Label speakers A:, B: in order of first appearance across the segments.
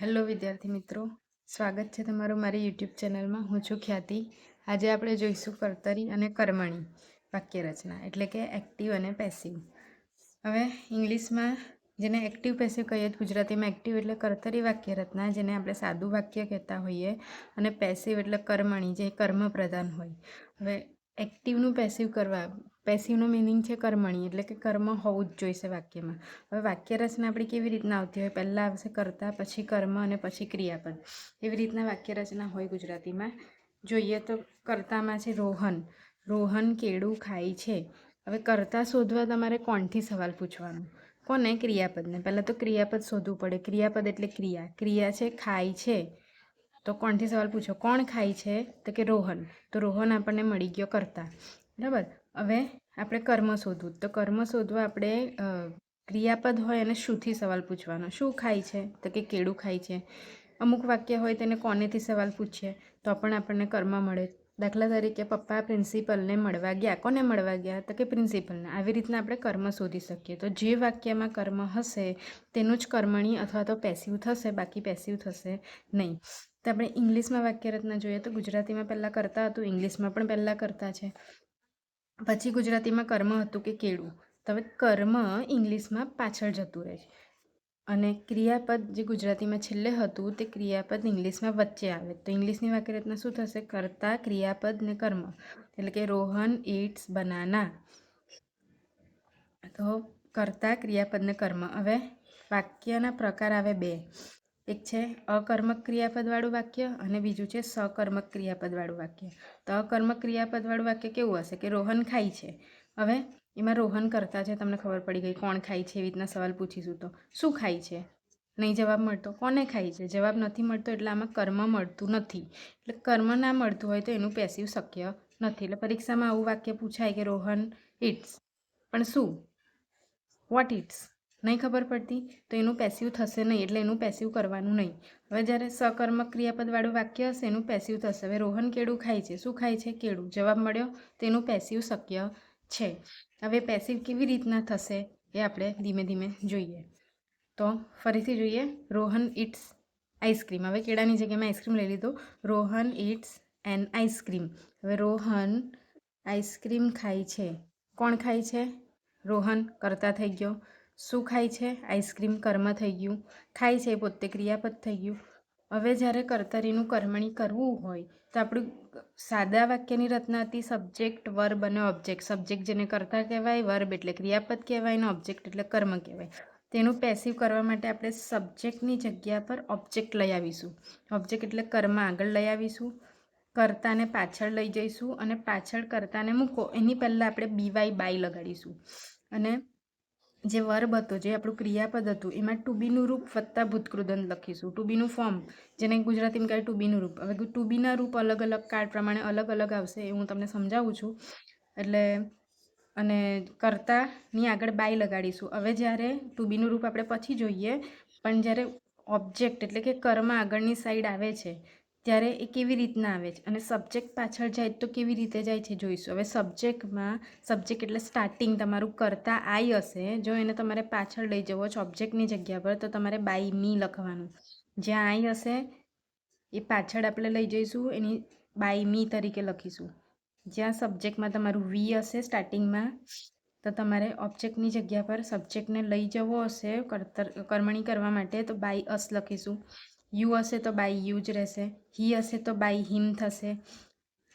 A: Hello વિદ્યાર્થી મિત્રો, સ્વાગત છે તમારું મારી યુટ્યુબ ચેનલમાં. હું છું ખ્યાતિ. આજે આપણે જોઈશું કર્તરી અને કર્મણી વાક્ય રચના, એટલે કે એક્ટિવ અને પેસિવ. હવે ઇંગ્લિશમાં જેને એક્ટિવ પેસિવ કહીએ, ગુજરાતીમાં એક્ટિવ એટલે કર્તરી વાક્ય રચના, જેને આપણે સાદું વાક્ય કહેતા હોઈએ, અને પેસિવ એટલે કર્મણી, જે કર્મ પ્રધાન હોય. હવે એક્ટિવનું પેસિવ કરવા, પેસિવનો મિનિંગ છે કર્મણી, એટલે કે કર્મ હોવું જ જોઈશે વાક્યમાં. હવે વાક્ય રચના આપણી કેવી રીતના આવતી હોય? પહેલાં આવશે કર્તા, પછી કર્મ અને પછી ક્રિયાપદ. એવી રીતના વાક્ય રચના હોય ગુજરાતીમાં. જોઈએ તો કર્તામાં છે રોહન. રોહન કેળું ખાય છે. હવે કર્તા શોધવા તમારે કોણથી સવાલ પૂછવાનો? કોને? ક્રિયાપદને. પહેલાં તો ક્રિયાપદ શોધવું પડે. ક્રિયાપદ એટલે ક્રિયા. ક્રિયા છે ખાય છે, તો કોણથી સવાલ પૂછો? કોણ ખાય છે? તો કે રોહન. તો રોહન આપણને મળી ગયો કર્તા. બરાબર. હવે આપણે કર્મ શોધવું. તો કર્મ શોધવા આપણે ક્રિયાપદ હોય અને શુંથી સવાલ પૂછવાનો? શું ખાય છે? તો કે કેળું ખાય છે. અમુક વાક્ય હોય તેને કોનેથી સવાલ પૂછીએ તો પણ આપણને કર્મ મળે. દાખલા તરીકે પપ્પા પ્રિન્સિપલને મળવા ગયા. કોને મળવા ગયા? તો કે પ્રિન્સિપલને. આવી રીતના આપણે કર્મ શોધી શકીએ. તો જે વાક્યમાં કર્મ હશે તેનું જ કર્મણી અથવા તો પેસિવ થશે, બાકી પેસિવ થશે નહીં. તો આપણે ઇંગ્લિશમાં વાક્ય રચના જોઈએ તો ગુજરાતીમાં પહેલાં કરતા હતું, ઇંગ્લિશમાં પણ પહેલાં કરતા છે. પછી ગુજરાતીમાં કર્મ હતું કે કેળું. તો હવે કર્મ ઇંગ્લિશમાં પાછળ જતું રહે છે, અને ક્રિયાપદ જે ગુજરાતીમાં છેલ્લે હતું તે ક્રિયાપદ ઇંગ્લિશમાં વચ્ચે આવે. તો ઇંગ્લિશની વાક્ય રચના શું થશે? કર્તા, ક્રિયાપદ ને કર્મ. એટલે કે રોહન ઇટ્સ બનાના. તો કર્તા, ક્રિયાપદ ને કર્મ. હવે વાક્યના પ્રકાર આવે બે. એક છે અકર્મક ક્રિયાપદવાળું વાક્ય અને બીજું છે સકર્મક ક્રિયાપદવાળું વાક્ય. તો અકર્મક ક્રિયાપદવાળું વાક્ય કેવું હશે? કે રોહન ખાય છે. હવે એમાં રોહન કરતા છે, તમને ખબર પડી ગઈ કોણ ખાય છે. એવી રીતના સવાલ પૂછીશું તો શું ખાય છે? નહીં જવાબ મળતો. કોને ખાય છે? જવાબ નથી મળતો, એટલે આમાં કર્મ મળતું નથી. એટલે કર્મ ના મળતું હોય તો એનું પેસિવ શક્ય નથી. એટલે પરીક્ષામાં આવું વાક્ય પૂછાય કે રોહન ઇટ્સ, પણ શું? What eats? નહીં ખબર પડતી તો એનું પેસિવ થશે નહીં, એટલે એનું પેસિવ કરવાનું નહીં. હવે જ્યારે સકર્મક ક્રિયાપદવાળું વાક્ય હશે એનું પેસિવ થશે. હવે રોહન કેળું ખાય છે. શું ખાય છે? કેળું. જવાબ મળ્યો, તો એનું પેસિવ શક્ય છે. હવે પેસિવ કેવી રીતના થશે એ આપણે ધીમે ધીમે જોઈએ. તો ફરીથી જોઈએ. Rohan eats ice cream. હવે કેળાની જગ્યામાં આઈસ્ક્રીમ લઈ લીધું. Rohan eats an ice cream. હવે રોહન આઈસ્ક્રીમ ખાય છે. કોણ ખાય છે? રોહન કરતા થઈ ગયો. શું ખાય છે? આઈસ્ક્રીમ કર્મ થઈ ગયું. ખાય છે પોતે ક્રિયાપદ થઈ ગયું. હવે જ્યારે કર્તરીનું કર્મણી કરવું હોય તો આપણું સાદા વાક્યની રચના હતી સબ્જેક્ટ, વર્બ અને ઓબ્જેક્ટ. સબ્જેક્ટ જેને કર્તા કહેવાય, વર્બ એટલે ક્રિયાપદ કહેવાય, અને ઓબ્જેક્ટ એટલે કર્મ કહેવાય. તેનું પેસિવ કરવા માટે આપણે સબ્જેક્ટની જગ્યા પર ઓબ્જેક્ટ લઈ આવીશું. ઓબ્જેક્ટ એટલે કર્મ આગળ લઈ આવીશું, કર્તાને પાછળ લઈ જઈશું, અને પાછળ કર્તાને મૂકો એની પહેલાં આપણે બીવાય બાય લગાડીશું. અને જે વર્બ હતો, જે આપણું ક્રિયાપદ હતું, એમાં ટુ બીનું રૂપ વત્તા ભૂતકૃદંત લખીશું. ટુ બીનું ફોર્મ, જેને ગુજરાતીમાં કહેવાય ટુ બીનું રૂપ. હવે ટુ બીના રૂપ અલગ અલગ કાર્ડ પ્રમાણે અલગ અલગ આવશે, એ હું તમને સમજાવું છું. એટલે અને કર્તાની આગળ બાય લગાડીશું. હવે જ્યારે ટુ બીનું રૂપ આપણે પછી જોઈએ, પણ જ્યારે ઓબ્જેક્ટ એટલે કે કર્મ આગળની સાઈડ આવે છે ત્યારે એ કેવી રીતના આવે છે, અને સબ્જેક્ટ પાછળ જાય તો કેવી રીતે જાય છે જોઈશું. હવે સબ્જેક્ટમાં, સબ્જેક્ટ એટલે સ્ટાર્ટિંગ તમારું કર્તા આઈ હશે. જો એને તમારે પાછળ લઈ જવો છે ઓબ્જેક્ટની જગ્યા પર, તો તમારે બાય મી લખવાનું. જ્યાં આઈ હશે એ પાછળ આપણે લઈ જઈશું, એની બાય મી તરીકે લખીશું. જ્યાં સબ્જેક્ટમાં તમારું વી હશે સ્ટાર્ટિંગમાં, તો તમારે ઓબ્જેક્ટની જગ્યા પર સબ્જેક્ટને લઈ જવો હશે કર્મણી કરવા માટે, તો બાય અસ લખીશું. યુ હશે તો બાય યુ જ રહેશે. હી હશે તો બાય હિમ થશે.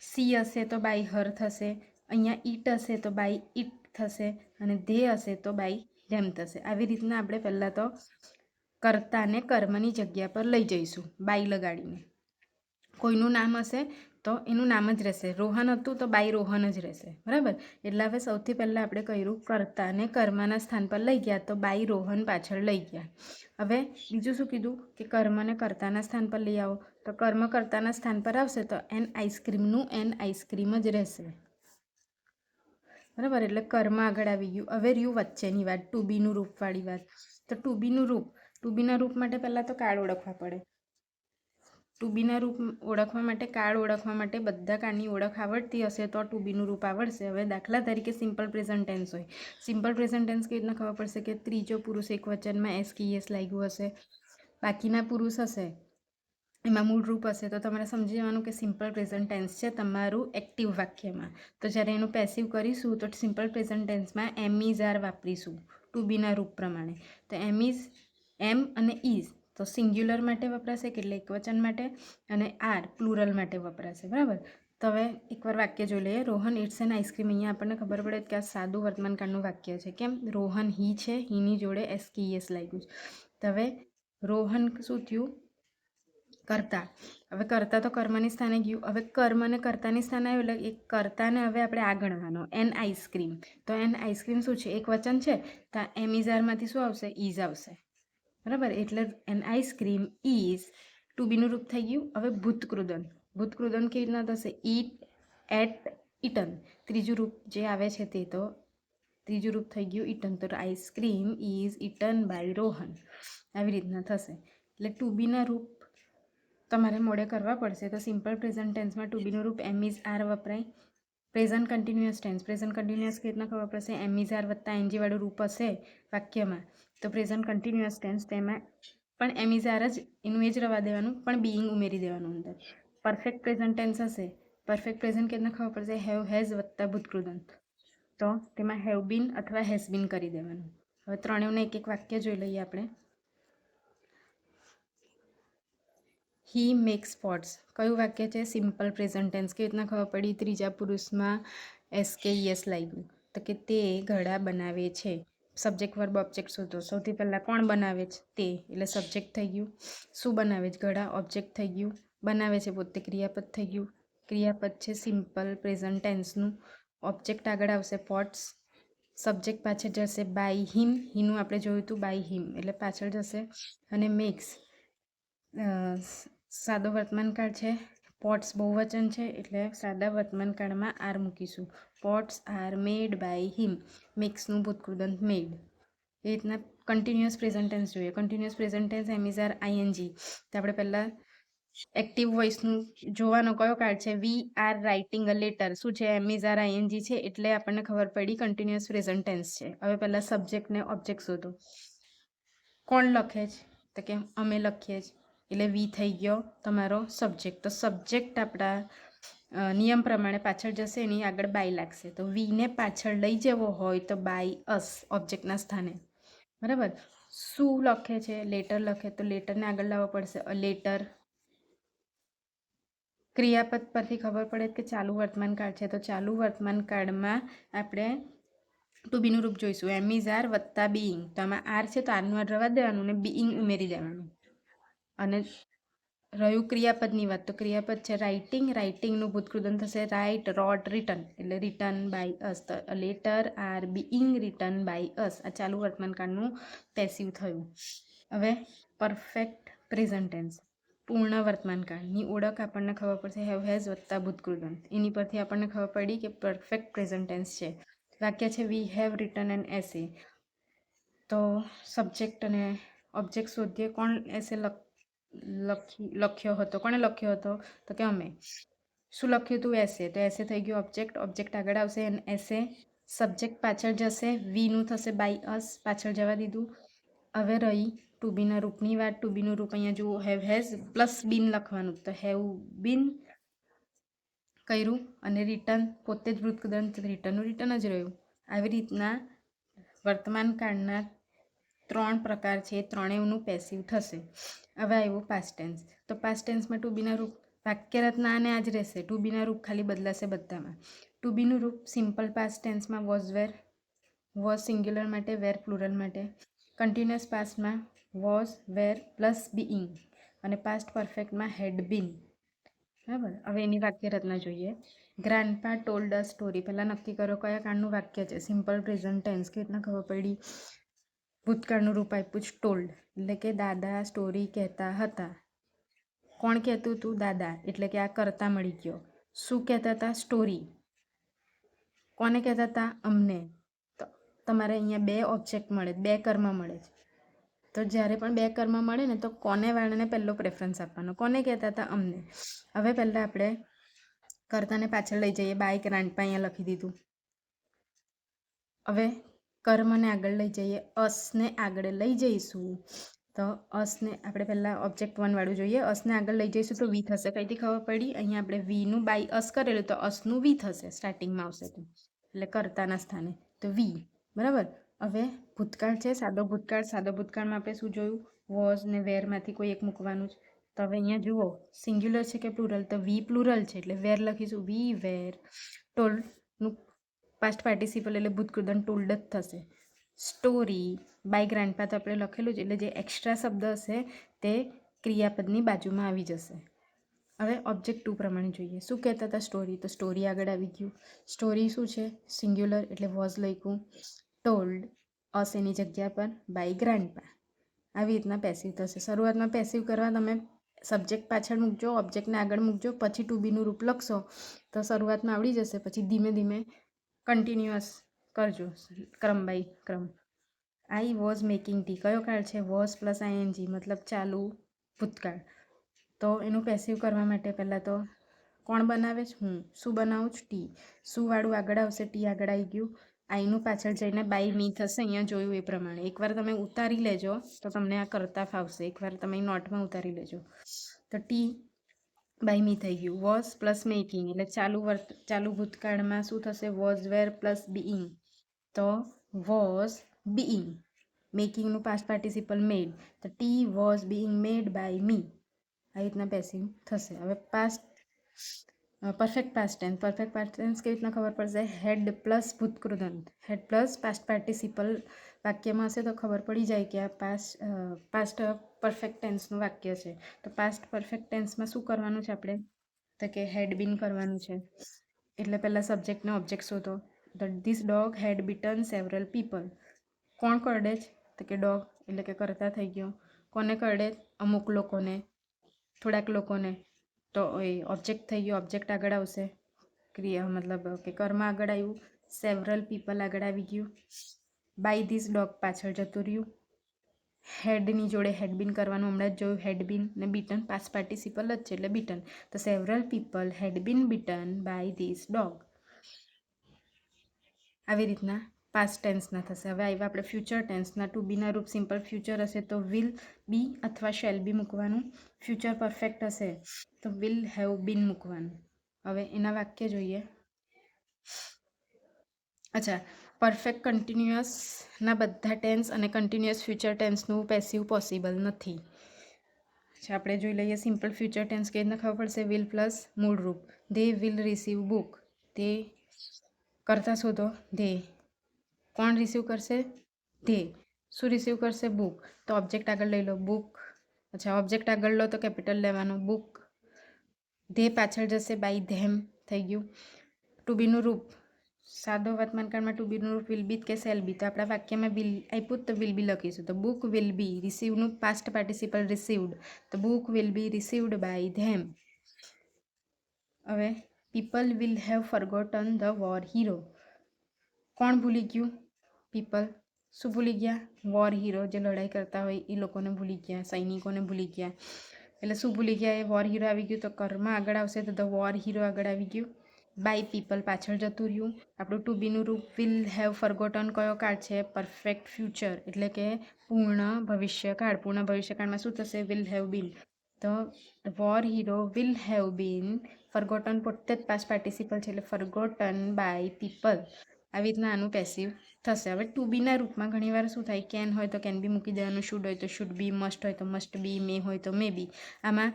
A: સી હશે તો બાય હર થશે. અહીંયા ઈટ હશે તો બાય ઇટ થશે. અને ધે હશે તો બાય ધેમ થશે. આવી રીતના આપણે પહેલાં તો કર્તાને કર્મની જગ્યા પર લઈ જઈશું બાય લગાડીને. કોઈનું નામ હશે તો એનું નામ જ રહેશે. રોહન હતું તો બાય રોહન જ રહેશે. બરાબર. એટલે હવે સૌથી પહેલાં આપણે કર્યું કર્તાને કર્મના સ્થાન પર લઈ ગયા, તો બાય રોહન પાછળ લઈ ગયા. હવે બીજું શું કીધું કે કર્મને કર્તાના સ્થાન પર લઈ આવો. તો કર્મ કર્તાના સ્થાન પર આવશે તો એન આઈસ્ક્રીમનું એન આઈસ્ક્રીમ જ રહેશે. બરાબર. એટલે કર્મ આગળ આવી ગયું. હવે રહ્યું વચ્ચેની વાત, ટુ બીનું રૂપવાળી વાત. તો ટુ બીનું રૂપ, ટુ બીના રૂપ માટે પહેલાં તો કાળ ઓળખવા પડે. ટુ બીના રૂપ ઓળખવા માટે, કાળ ઓળખવા માટે બધા કાળની ઓળખ આવડતી હશે તો ટુ બીનું રૂપ આવડશે. હવે દાખલા તરીકે સિમ્પલ પ્રેઝન્ટ ટેન્સ હોય. સિમ્પલ પ્રેઝન્ટ ટેન્સ કેવી રીતના ખબર પડશે? કે ત્રીજો પુરુષ એક વચનમાં એસ કી એસ લાગ્યું હશે, બાકીના પુરુષ હશે એમાં મૂળ રૂપ હશે તો તમારે સમજી જવાનું કે સિમ્પલ પ્રેઝન્ટ ટેન્સ છે તમારું એક્ટિવ વાક્યમાં. તો જ્યારે એનું પેસિવ કરીશું તો સિમ્પલ પ્રેઝન્ટ ટેન્સમાં એમ ઇઝ આર વાપરીશું ટુ બીના રૂપ પ્રમાણે. તો એમ ઇઝ, એમ અને ઇઝ તો સિંગ્યુલર માટે વપરાશે એટલે એકવચન માટે, અને આર પ્લુરલ માટે વપરાશે, બરાબર. તો હવે એકવાર વાક્ય જોઈ લઈએ. Rohan eats an ice cream. અહીંયા આપણને ખબર પડે કે આ સાદું વર્તમાનકાળનું વાક્ય છે. કેમ? રોહન હી છે, હીની જોડે એસકેઈએસ લાગ્યું છે. તો હવે રોહન શું થયું? કરતા. હવે કરતા તો કર્મની સ્થાને ગયું. હવે કર્મ અને કર્તાની સ્થાને આવ્યું એટલે એક કર્તાને હવે આપણે આ ગણવાનો એન આઈસ્ક્રીમ. તો એન આઈસ્ક્રીમ શું છે? એક વચન છે. તો એમ ઇઝ આરમાંથી શું આવશે? ઇઝ આવશે, બરાબર. એટલે એન આઈસ્ક્રીમ ઇઝ ટુ બીનું રૂપ થઈ ગયું. હવે ભૂતકૃદન. ભૂતકૃદન કેવી રીતના થશે? ઈટ, એટ, ઇટન. ત્રીજું રૂપ જે આવે છે તે તો ત્રીજું રૂપ થઈ ગયું ઇટન. તો ice cream is eaten by Rohan. આવી રીતના થશે. એટલે ટુ બીના રૂપ તમારે મોડે કરવા પડશે. તો સિમ્પલ પ્રેઝન્ટ ટેન્સમાં ટુ બીનું રૂપ એમ ઇઝ આર વપરાય. Present continuous tense. Present continuous કેવી રીતના ખબર પડશે? એમ ઇઝ આર વત્તા એનજી વાળું રૂપ હશે વાક્યમાં તો પ્રેઝન્ટ કન્ટિન્યુઅસ ટેન્સ તેમાં પણ એમ ઇઝ આર જ એનું એ જ રવા દેવાનું, પણ બીઈંગ ઉમેરી દેવાનું અંદર. પરફેક્ટ પ્રેઝન્ટ ટેન્સ હશે. પરફેક્ટ પ્રેઝન્ટ કેવી રીતના ખબર પડશે? હેવ, હેઝ વત્તા ભૂતકૃદન. તો તેમાં હેવ બીન અથવા હેઝ બીન કરી દેવાનું. હવે ત્રણેયને એક એક વાક્ય જોઈ લઈએ આપણે. He makes pots. કયું વાક્ય છે? Simple present tense. કેવી રીતના ખબર પડી? ત્રીજા પુરુષમાં એસકેઈએસ લાગ્યું. તો કે તે ઘડા બનાવે છે. સબ્જેક્ટ વર્બ ઓબ્જેક્ટ શોધો. સૌથી પહેલાં કોણ બનાવે છે? તે, એટલે સબ્જેક્ટ થઈ ગયું. શું બનાવે છે? ઘડા ઓબ્જેક્ટ થઈ ગયું. બનાવે છે પોતે ક્રિયાપદ થઈ ગયું. ક્રિયાપદ છે સિમ્પલ પ્રેઝન્ટ ટેન્સનું. ઓબ્જેક્ટ આગળ આવશે પોટ્સ. સબ્જેક્ટ પાછળ જશે બાય હિમ. હીનું આપણે જોયું હતું બાય હિમ એટલે પાછળ જશે. અને મેક્સ સાદો વર્તમાનકાળ છે. પોટ્સ બહુવચન છે એટલે સાદા વર્તમાનકાળમાં આર મૂકીશું. Pots are made by him. મેક્સનું ભૂતકૃદંત મેડ. એ રીતના કન્ટિન્યુઅસ પ્રેઝન્ટ ટેન્સ જોઈએ. Continuous present tense am is are I N G. તો આપણે પહેલાં એક્ટિવ વોઇસનું જોવાનો કયો કાર્ડ છે? We are writing a letter. શું છે? એમ ઇઝ આર આઈએનજી છે એટલે આપણને ખબર પડી કન્ટિન્યુઅસ પ્રેઝન્ટ ટેન્સ છે. હવે પહેલાં સબ્જેક્ટને ઓબ્જેક્ટ શોધો. કોણ લખે છે? તો કે અમે લખીએ છીએ એટલે વી થઈ ગયો તમારો સબ્જેક્ટ. તો સબ્જેક્ટ આપણા નિયમ પ્રમાણે પાછળ જશે, એની આગળ બાય લાગશે. તો વીને પાછળ લઈ જવો હોય તો બાય અસ ઓબ્જેક્ટના સ્થાને, બરાબર. શું લખે છે? લેટર લખે તો લેટરને આગળ લાવવો પડશે. A letter. ક્રિયાપદ પરથી ખબર પડે કે ચાલુ વર્તમાનકાળ છે. તો ચાલુ વર્તમાનકાળમાં આપણે ટુ બીનું રૂપ જોઈશું. એમ ઇઝ આર વત્તા બીઈંગ. તો આમાં આર છે તો આરનું આર રવા દેવાનું ને બીઈંગ ઉમેરી દેવાનું. અને રહ્યું ક્રિયાપદની વાત. તો ક્રિયાપદ છે રાઇટિંગ. રાઇટિંગનું ભૂતકૃદન થશે રાઇટ, રોટ, રિટન. એટલે written by us. Letter are being written by us. આ ચાલુ વર્તમાનકાળનું પેસિવ થયું. હવે પરફેક્ટ પ્રેઝન્ટ ટેન્સ. પૂર્ણ વર્તમાનકાળની ઓળખ આપણને ખબર પડશે હેવ, હેઝ વત્તા ભૂતકૃદન. એની પરથી આપણને ખબર પડી કે પરફેક્ટ પ્રેઝન્ટ ટેન્સ છે. વાક્ય છે વી હેવ રિટન એન એસે. તો સબ્જેક્ટ અને ઓબ્જેક્ટ શોધીએ. કોણ એસે લખ્યો હતો? કોણે લખ્યો હતો? તો કે અમે. શું લખ્યું હતું? એસે. તો એસે થઈ ગયું ઓબ્જેક્ટ. ઓબ્જેક્ટ આગળ આવશે એન એસે. સબ્જેક્ટ પાછળ જશે. વીનું થશે બાય અસ. પાછળ જવા દીધું. હવે રહી ટુ બીના રૂપની વાત. ટુ બીનું રૂપ અહીંયા જુઓ હેવ, હેઝ પ્લસ બીન લખવાનું. તો હેવ બીન કર્યું અને રિટર્ન પોતે જ ભૂતકૃદંત રિટર્નનું રિટર્ન જ રહ્યું. આવી રીતના વર્તમાન કાળના 3 પ્રકાર છે. ત્રણેયનું પેસિવ થશે. હવે આવ્યું પાસ્ટ ટેન્સ. તો પાસ્ટ ટેન્સમાં ટુ બીના રૂપ વાક્ય રચના અને આ જ રહેશે. ટુ બીના રૂપ ખાલી બદલાશે બધામાં. ટુ બીનું રૂપ સિમ્પલ પાસ્ટ ટેન્સમાં વોઝ, વેર. વોઝ સિંગ્યુલર માટે, વેર પ્લુરલ માટે. કન્ટિન્યુઅસ પાસ્ટમાં વોઝ, વેર પ્લસ બીઈંગ. અને પાસ્ટ પરફેક્ટમાં હેડ બીન. બરાબર. હવે એની વાક્ય રચના જોઈએ. Grandpa told a story. પહેલાં નક્કી કરો કયા કાળનું વાક્ય છે. Simple present tense. કેવી રીતના ખબર પડી? ભૂતકાળનું રૂપ આપ્યું છે ટોલ્ડ. એટલે કે દાદા સ્ટોરી કહેતા હતા. કોણ કહેતું હતું? દાદા. એટલે કે આ કરતા મળી ગયો. શું કહેતા હતા? સ્ટોરી. કોને કહેતા હતા? અમને. તો તમારે અહીંયા 2 ઓબ્જેક્ટ મળે, 2 કર્મ મળે છે. તો જ્યારે પણ 2 કર્મ મળે ને તો કોને વાળાને પહેલો પ્રેફરન્સ આપવાનો? કોને કહેતા હતા? અમને. હવે પહેલાં આપણે કર્તાને પાછળ લઈ જઈએ. બાય ગ્રાન્ડપા અહીંયા લખી દીધું. હવે કર્મને આગળ લઈ જઈએ. અસને આગળ લઈ જઈશું તો અસને આપણે પહેલાં ઓબ્જેક્ટ 1 વાળું જોઈએ. અસને આગળ લઈ જઈશું તો વી થશે. કઈથી ખબર પડી? અહીંયા આપણે વીનું બાય અસ કરેલું તો અસનું વી થશે, સ્ટાર્ટિંગમાં આવશે તો, એટલે કર્તાના સ્થાને તો વી. બરાબર. હવે ભૂતકાળ છે, સાદો ભૂતકાળ. સાદો ભૂતકાળમાં આપણે શું જોયું? વોઝ ને વેરમાંથી કોઈ એક મૂકવાનું જ. તો હવે અહીંયા જુઓ સિંગ્યુલર છે કે પ્લુરલ? તો વી પ્લુરલ છે એટલે વેર લખીશું. વી વેર ટોલ્ડનું પાસ્ટ પાર્ટિસિપલ એટલે ભૂતકૃદન ટોલ્ડ જ થશે. સ્ટોરી બાય ગ્રાન્ડપા તો આપણે લખેલું જ, એટલે જે એક્સ્ટ્રા શબ્દ હશે તે ક્રિયાપદની બાજુમાં આવી જશે. હવે ઓબ્જેક્ટ 2 પ્રમાણે જોઈએ. શું કહેતા હતા? સ્ટોરી. તો સ્ટોરી આગળ આવી ગયું. સ્ટોરી શું છે? સિંગ્યુલર એટલે વોઝ લખ્યું. ટોલ્ડ અસ એની જગ્યા પર બાય ગ્રાન્ડપા. આવી રીતના પેસિવ થશે. શરૂઆતમાં પેસિવ કરવા તમે સબ્જેક્ટ પાછળ મૂકજો, ઓબ્જેક્ટને આગળ મૂકજો, પછી ટુ બીનું રૂપ લખશો તો શરૂઆતમાં આવડી જશે. પછી ધીમે ધીમે કન્ટિન્યુઅસ કરજો, ક્રમ બાય ક્રમ. આઈ વોઝ મેકિંગ ટી કયો કાળ છે? વોઝ પ્લસ આઈએનજી મતલબ ચાલુ ભૂતકાળ. તો એનું પેસિવ કરવા માટે પહેલાં તો કોણ બનાવે છે? હું. શું બનાવું છું? ટી. શું વાળું આગળ આવશે? ટી આગળ આવી ગયું. આઈનું પાછળ જઈને બાય મી થશે. અહીંયા જોયું એ પ્રમાણે એકવાર તમે ઉતારી લેજો તો તમને આ કરતા ફાવશે. એકવાર તમે નોટમાં ઉતારી લેજો. તો ટી બાય મી થઈ ગયું. વોઝ પ્લસ મેકિંગ એટલે ચાલુ ભૂતકાળમાં શું થશે? Was were plus being. તો વોઝ બીઈંગ. મેકિંગનું પાસ્ટ પાર્ટિસિપલ મેડ. તો ટી was being made by me. આવી રીતના પેસિવ થશે. હવે perfect past tense. Perfect past tense કેવી રીતના ખબર પડશે? હેડ પ્લસ ભૂતકૃદંત. હેડ પ્લસ પાસ્ટ પાર્ટિસિપલ વાક્યમાં હશે તો ખબર પડી જાય કે આ પાસ્ટ પરફેક્ટ ટેન્સનું વાક્ય છે. તો પાસ્ટ પરફેક્ટ ટેન્સમાં શું કરવાનું છે આપણે? તો કે હેડ બીન કરવાનું છે. એટલે પહેલાં સબ્જેક્ટને ઓબ્જેક્ટ શોધો. This dog had bitten several people. કોણ કરડે છે? તો કે ડોગ એટલે કે કરતા થઈ ગયો. કોને કરડે? અમુક લોકોને, થોડાક લોકોને. તો એ ઓબ્જેક્ટ થઈ ગયો. ઓબ્જેક્ટ આગળ આવશે. ક્રિયા મતલબ કે કર્મ આગળ આવ્યું. સેવરલ પીપલ આગળ આવી ગયું. બાય ધીસ ડોગ પાછળ જતું રહ્યું. હેડની જોડે હેડબીન કરવાનું હમણાં જ જોયું. હેડબીન ને બીટન પાસ્ટ પાર્ટિસિપલ જ છે એટલે બીટન. તો several people had been bitten by this dog. આવી રીતના પાસ્ટ ટેન્સના થશે. હવે આવ્યા આપણે ફ્યુચર ટેન્સના. ટુ બીના રૂપ સિમ્પલ ફ્યુચર હશે તો વિલ બી અથવા શેલ બી મૂકવાનું. ફ્યુચર પરફેક્ટ હશે તો વિલ હેવ બીન મૂકવાનું. હવે એના વાક્ય જોઈએ. અચ્છા, પરફેક્ટ કન્ટિન્યુઅસના બધા ટેન્સ અને કન્ટિન્યુઅસ ફ્યુચર ટેન્સનું પેસિવ પોસિબલ નથી. અચ્છા, આપણે જોઈ લઈએ સિમ્પલ ફ્યુચર ટેન્સ કેવી રીતના ખબર પડશે? વિલ પ્લસ મૂળ રૂપ. They will receive book. તે કરતા શોધો. ધે. કોણ રિસીવ કરશે? ધે. શું રિસીવ કરશે? બુક. તો ઓબ્જેક્ટ આગળ લઈ લો. બુક. અચ્છા, ઓબ્જેક્ટ આગળ લો તો કેપિટલ લેવાનું. બુક. ધે પાછળ જશે બાય ધેમ થઈ ગયું. ટુ બીનું રૂપ. સાદો વર્તમાન કાળમાં ટુ બીનું રૂપ વિલ બી કે સેલ બી. તો આપણા વાક્યમાં વિલ આપ્યું તો વિલ બી લખીશું. તો બુક વિલ બી. રિસીવનું પાસ્ટ પાર્ટિસિપલ રિસીવડ. તો book will be received by them. હવે people will have forgotten the war hero. કોણ ભૂલી ગયું? પીપલ. શું ભૂલી ગયા? વોર હીરો, જે લડાઈ કરતા હોય એ લોકોને ભૂલી ગયા, સૈનિકોને ભૂલી ગયા. એટલે શું ભૂલી ગયા? એ વોર હીરો આવી ગયું. તો કર્મ આગળ આવશે તો ધ વોર હીરો આગળ આવી ગયું. બાય પીપલ પાછળ જતું રહ્યું. આપણું ટુ બીનું રૂપ વિલ હેવ ફરગોટન કયો કાળ છે? પરફેક્ટ ફ્યુચર એટલે કે પૂર્ણ ભવિષ્યકાળ. પૂર્ણ ભવિષ્યકાળમાં શું થશે? Will have been. તો war hero will have been forgotten પોતે જ પાસ્ટ પાર્ટિસિપલ છે એટલે ફરગોટન બાય પીપલ. આવી રીતના આનું પેસિવ થશે. હવે ટુ બીના રૂપમાં ઘણીવાર શું થાય? કેન હોય તો કેન બી મૂકી દેવાનું. શુડ હોય તો શુડ બી. મસ્ટ હોય તો મસ્ટ બી. મે હોય તો મે બી. આમાં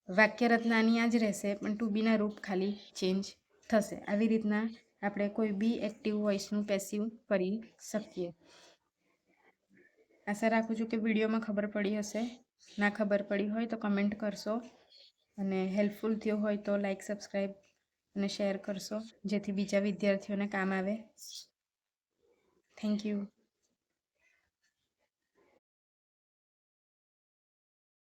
A: વાક્ય રચનાની આ જ રહેશે પણ ટુ બીના રૂપ ખાલી ચેન્જ થશે. આવી રીતના આપણે કોઈ બી એક્ટિવ વોઇસનું પેસિવ કરી શકીએ. આશા રાખું છું કે વિડીયોમાં ખબર પડી હશે. ના ખબર પડી હોય તો કમેન્ટ કરશો અને હેલ્પફુલ થયો હોય તો લાઈક, સબસ્ક્રાઈબ અને શેર કરશો જેથી બીજા વિદ્યાર્થીઓને કામ આવે. Thank you.